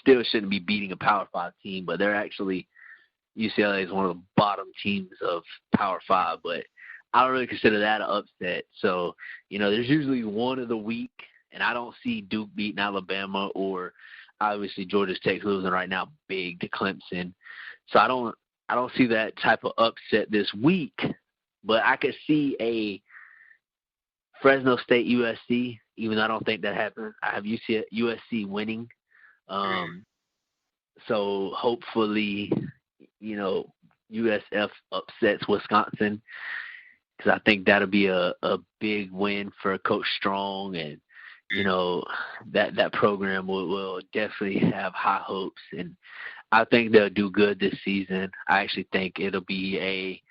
still shouldn't be beating a Power 5 team, but they're actually UCLA is one of the bottom teams of Power 5, but I don't really consider that an upset. So, there's usually one of the week, and I don't see Duke beating Alabama or obviously Georgia Tech losing right now big to Clemson. So I don't see that type of upset this week, but I could see a Fresno State USC, even though I don't think that happened. I have USC winning. So hopefully, USF upsets Wisconsin, because I think that'll be a big win for Coach Strong, and that program will definitely have high hopes, and I think they'll do good this season. I actually think it'll be a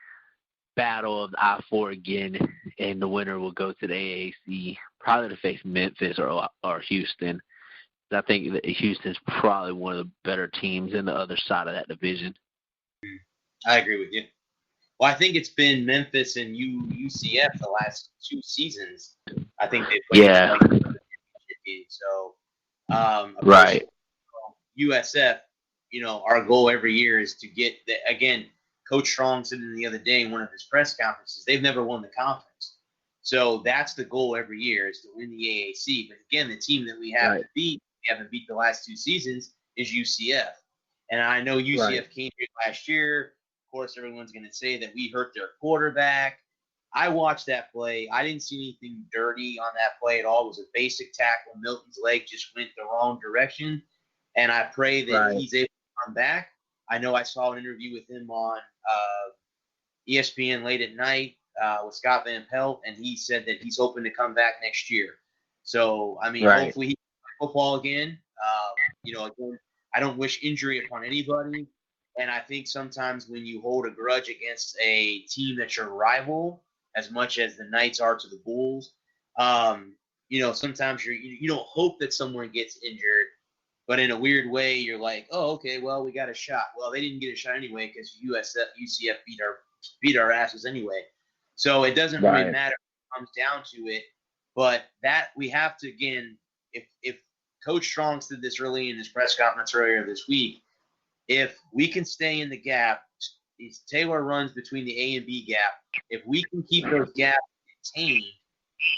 battle of the I-4 again, and the winner will go to the AAC, probably to face Memphis or Houston. I think that Houston's probably one of the better teams in the other side of that division. I agree with you. Well, I think it's been Memphis and UCF the last 2 seasons. I think they played the championship game. So, right. USF, our goal every year is to get again. Coach Strong said the other day in one of his press conferences, they've never won the conference. So that's the goal every year, is to win the AAC. But again, the team that we have to beat, we haven't beat the last 2 seasons, is UCF. And I know UCF came here last year. Of course, everyone's going to say that we hurt their quarterback. I watched that play. I didn't see anything dirty on that play at all. It was a basic tackle. Milton's leg just went the wrong direction. And I pray that he's able to come back. I know I saw an interview with him on ESPN late at night with Scott Van Pelt, and he said that he's hoping to come back next year. So, hopefully he can play football again. Again, I don't wish injury upon anybody. And I think sometimes when you hold a grudge against a team that's your rival, as much as the Knights are to the Bulls, sometimes you don't hope that someone gets injured. But in a weird way, you're like, oh, okay, well, we got a shot. Well, they didn't get a shot anyway because UCF beat our asses anyway. So it doesn't really matter when it comes down to it. But that we have to, again, if Coach Strong said this early in his press conference earlier this week, if we can stay in the gap, these Taylor runs between the A and B gap, if we can keep those gaps contained,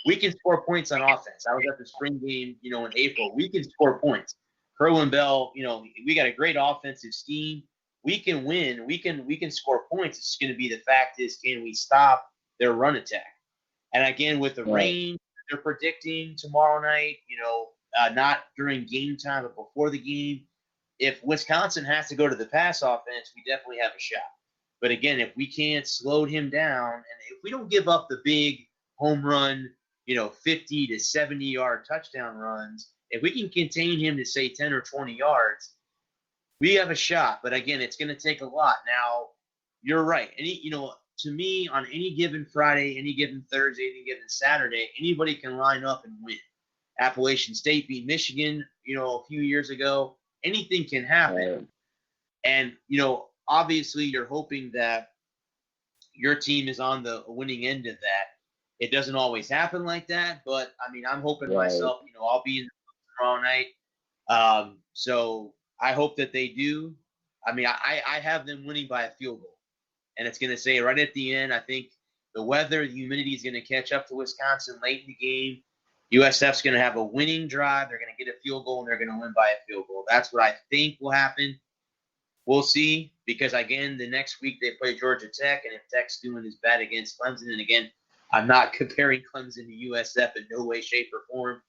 we can score points on offense. I was at the spring game, in April. We can score points. Kerwin Bell, we got a great offensive scheme. We can win. We can score points. It's going to be the fact is, can we stop their run attack? And again, with the rain they're predicting tomorrow night, not during game time, but before the game, if Wisconsin has to go to the pass offense, we definitely have a shot. But again, if we can't slow him down, and if we don't give up the big home run, 50 to 70-yard touchdown runs, if we can contain him to, say, 10 or 20 yards, we have a shot. But, again, it's going to take a lot. Now, you're right. To me, on any given Friday, any given Thursday, any given Saturday, anybody can line up and win. Appalachian State beat Michigan, a few years ago. Anything can happen. And, obviously you're hoping that your team is on the winning end of that. It doesn't always happen like that, but, I'm hoping myself, I'll be in tomorrow night. So I hope that they do. I have them winning by a field goal. And it's going to say right at the end, I think the weather, the humidity is going to catch up to Wisconsin late in the game. USF's going to have a winning drive. They're going to get a field goal, and they're going to win by a field goal. That's what I think will happen. We'll see, because, again, the next week they play Georgia Tech, and if Tech's doing as bad against Clemson, and, again, I'm not comparing Clemson to USF in no way, shape, or form,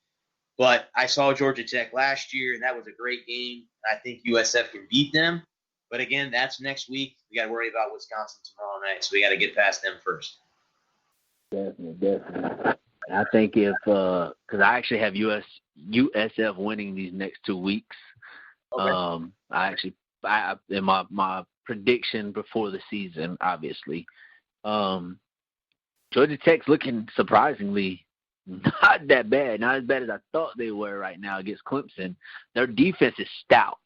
but I saw Georgia Tech last year, and that was a great game. I think USF can beat them. But, again, that's next week. We got to worry about Wisconsin tomorrow night, so we got to get past them first. Definitely. I think because I actually have USF winning these next 2 weeks. Okay. I in my prediction before the season, obviously, Georgia Tech's looking surprisingly not that bad, not as bad as I thought they were right now against Clemson. Their defense is stout,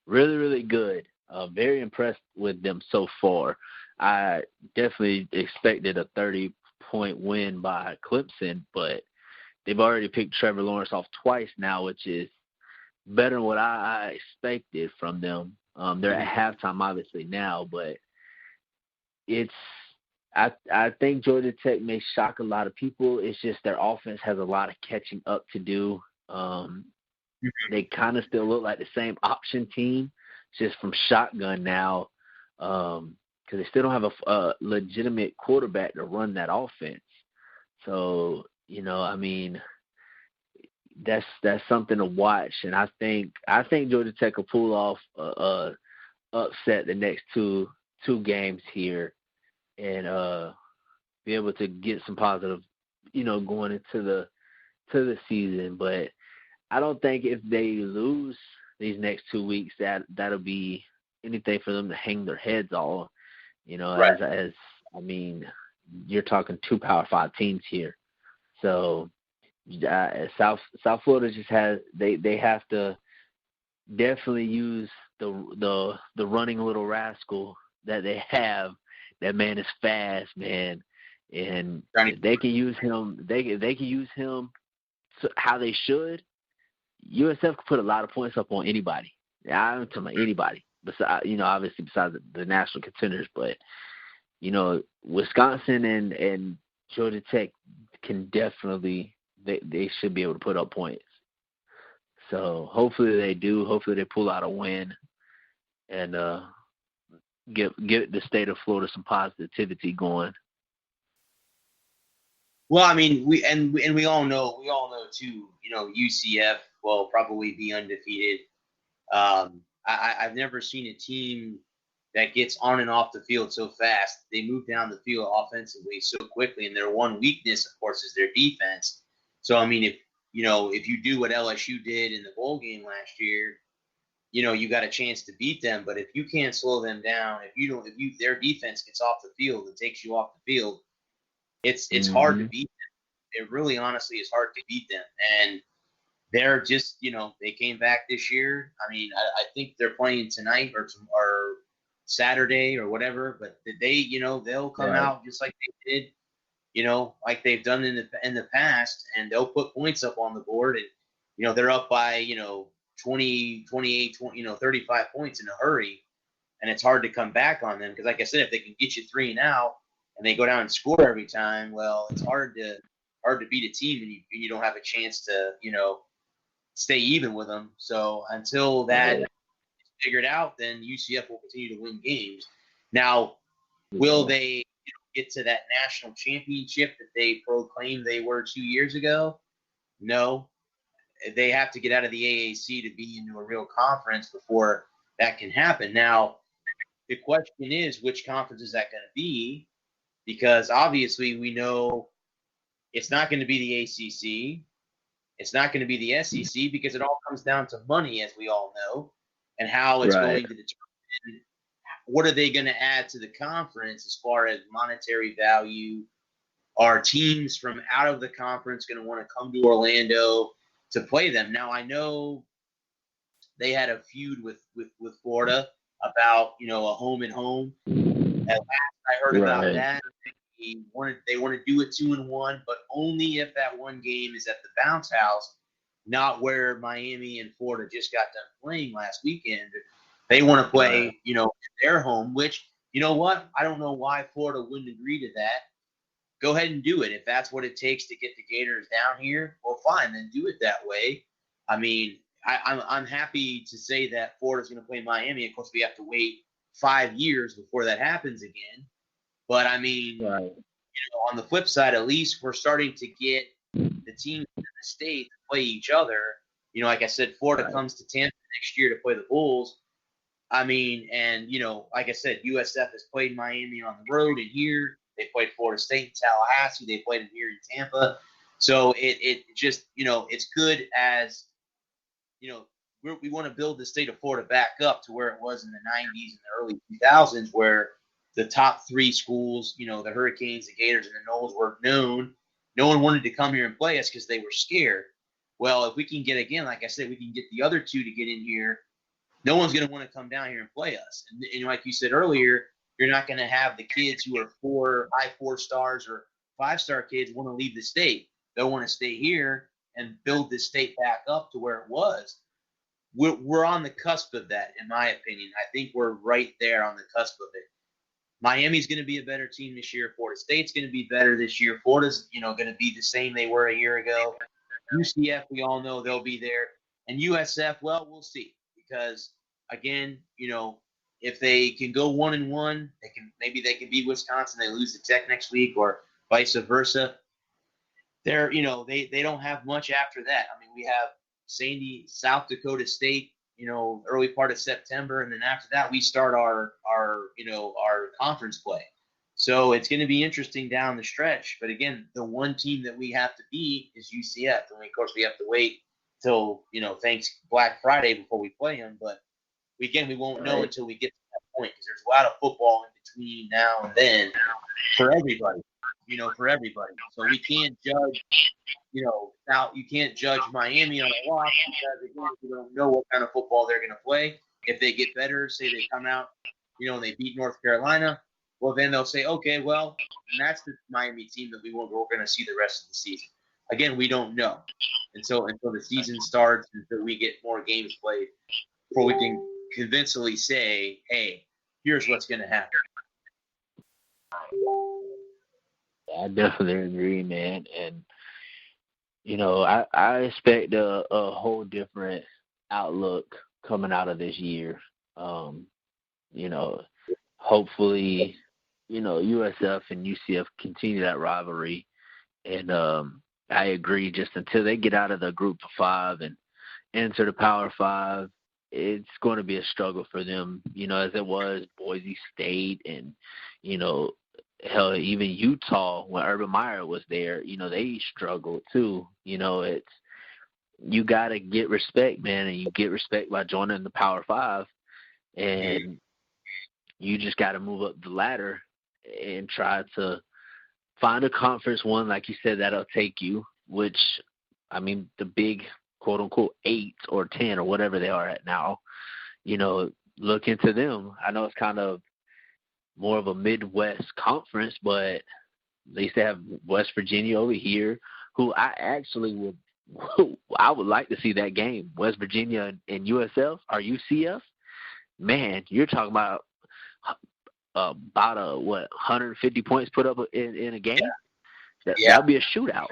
really, really good. Very impressed with them so far. I definitely expected a 30-point win by Clemson, but they've already picked Trevor Lawrence off twice now, which is better than what I expected from them. They're at halftime obviously now, but it's I think Georgia Tech may shock a lot of people. It's just their offense has a lot of catching up to do. They kind of still look like the same option team, just from shotgun now, because they still don't have a legitimate quarterback to run that offense. So, I mean, that's something to watch, and I think Georgia Tech will pull off a upset the next two games here, and be able to get some positive, going into the season. But I don't think if they lose these next 2 weeks that'll be anything for them to hang their heads on. Right. As I mean, you're talking 2 Power 5 teams here, so South Florida just they have to definitely use the running little rascal that they have. That man is fast, man, and if they can use him. They can use him how they should. USF could put a lot of points up on anybody. I'm talking about anybody. Besides, obviously besides the national contenders, but Wisconsin and Georgia Tech can definitely they should be able to put up points. So hopefully they do. Hopefully they pull out a win and get the state of Florida some positivity going. Well, I mean, we all know too. UCF will probably be undefeated. I've never seen a team that gets on and off the field so fast. They move down the field offensively so quickly, and their one weakness, of course, is their defense. So, I mean, if you do what LSU did in the bowl game last year, you got a chance to beat them. But if you can't slow them down, if their defense gets off the field and takes you off the field, it's hard to beat them. It really, honestly, is hard to beat them. And they're just, they came back this year. I mean, I think they're playing tonight or Saturday or whatever. But they'll come out just like they did, like they've done in the past, and they'll put points up on the board, and they're up by 20, 28, 20, 35 points in a hurry, and it's hard to come back on them because, like I said, if they can get you 3 and out and they go down and score every time, well, it's hard to beat a team, and you don't have a chance to stay even with them. So until that is figured out, then UCF will continue to win games. Now, will they get to that national championship that they proclaimed they were 2 years ago? No. They have to get out of the AAC to be into a real conference before that can happen. Now, the question is, which conference is that going to be? Because obviously we know it's not going to be the ACC. It's not going to be the SEC because it all comes down to money, as we all know, and how it's going to determine what are they going to add to the conference as far as monetary value. Are teams from out of the conference going to want to come to Orlando to play them? Now, I know they had a feud with Florida about a home and home. At last I heard about that. They want to do it 2-1, but only if that one game is at the bounce house, not where Miami and Florida just got done playing last weekend. They want to play, their home, which, you know what? I don't know why Florida wouldn't agree to that. Go ahead and do it. If that's what it takes to get the Gators down here, well, fine, then do it that way. I mean, I'm happy to say that Florida's going to play Miami. Of course, we have to wait 5 years before that happens again. But, I mean, on the flip side, at least we're starting to get the teams in the state to play each other. Like I said, Florida comes to Tampa next year to play the Bulls. I mean, and, like I said, USF has played Miami on the road and here. They played Florida State in Tallahassee. They played it here in Tampa. So it just, it's good as, we want to build the state of Florida back up to where it was in the 90s and the early 2000s, where the top 3 schools, the Hurricanes, the Gators, and the Noles were known. No one wanted to come here and play us because they were scared. Well, if we can get, again, like I said, we can get the other 2 to get in here, no one's going to want to come down here and play us. And like you said earlier, you're not going to have the kids who are high 4-stars or 5-star kids want to leave the state. They'll want to stay here and build this state back up to where it was. we're on the cusp of that, in my opinion. I think we're right there on the cusp of it. Miami's going to be a better team this year. Florida State's going to be better this year. Florida's, going to be the same they were a year ago. UCF, we all know they'll be there. And USF, well, we'll see. Because, again, if they can go 1-1, maybe they can beat Wisconsin. They lose to Tech next week, or vice versa. They don't have much after that. I mean, we have South Dakota State, early part of September, and then after that we start our conference play. So it's going to be interesting down the stretch. But again, the one team that we have to beat is UCF, and of course we have to wait till thanks Black Friday before we play them. But we won't know until we get to that point, because there's a lot of football in between now and then for everybody. So we can't judge, you can't judge Miami on a loss, because again, we don't know what kind of football they're going to play. If they get better, say they come out, and they beat North Carolina, well, then they'll say, okay, well, and that's the Miami team that we're going to see the rest of the season. Again, we don't know until the season starts, until we get more games played, before we can convincingly say, hey, here's what's going to happen. I definitely agree, man. And, I expect a whole different outlook coming out of this year. Hopefully, USF and UCF continue that rivalry. And I agree, just until they get out of the group of five and enter the Power Five, it's going to be a struggle for them, as it was Boise State and, hell, even Utah, when Urban Meyer was there, they struggled too. You got to get respect, man, and you get respect by joining the Power Five, and you just got to move up the ladder and try to find a conference one, like you said, that'll take you, which, I mean, the big quote-unquote 8 or 10 or whatever they are at now, look into them. I know it's kind of more of a Midwest conference, but at least they have West Virginia over here, who I actually I would like to see that game. West Virginia and USF or UCF, man, you're talking about 150 points put up in a game? That'll be a shootout,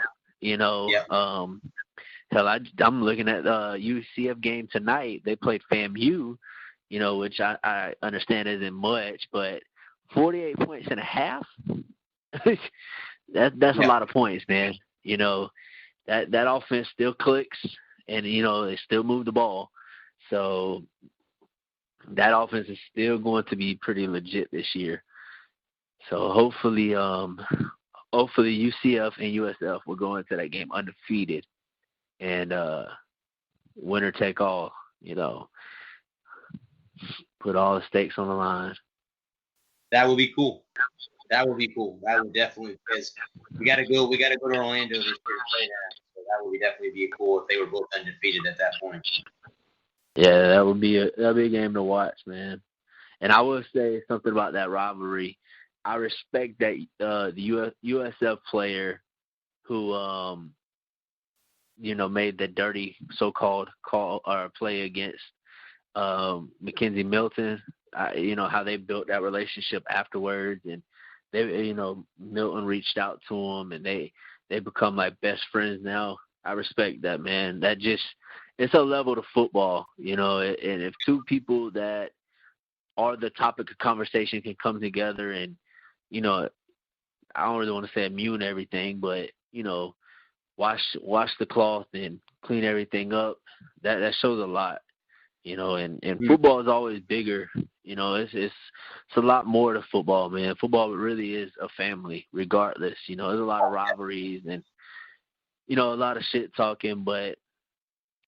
Hell, I'm looking at UCF game tonight. They played FAMU, which I understand isn't much, but 48 points and a half, that's a lot of points, man. That offense still clicks, and, they still move the ball. So that offense is still going to be pretty legit this year. So hopefully UCF and USF will go into that game undefeated and winner take all, put all the stakes on the line. That would be cool. That would definitely, because we got to go to Orlando this year to play that. So that would definitely be cool if they were both undefeated at that point. Yeah, that'll be a game to watch, man. And I will say something about that rivalry. I respect that the USF player who made the dirty so-called call or play against Mackenzie Milton. How they built that relationship afterwards, and they, Milton reached out to him, and they become like best friends now. I respect that, man. That just, it's a level to football, and if two people that are the topic of conversation can come together and, I don't really want to say immune everything, but, wash the cloth and clean everything up, that shows a lot, and football is always bigger. It's a lot more to football, man. Football really is a family regardless. There's a lot of rivalries and, a lot of shit talking, but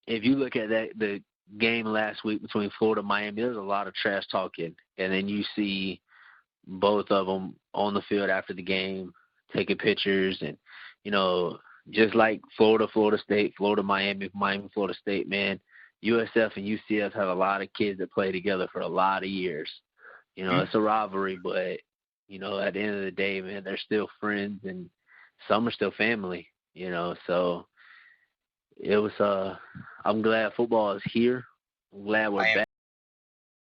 if you look at the game last week between Florida and Miami, there's a lot of trash talking, and then you see both of them on the field after the game taking pictures, and, just like Florida, Florida State, Florida, Miami, Miami, Florida State, man, USF and UCF have a lot of kids that play together for a lot of years. It's a rivalry, but, at the end of the day, man, they're still friends, and some are still family, so it was I'm glad football is here. I'm glad we're I am back.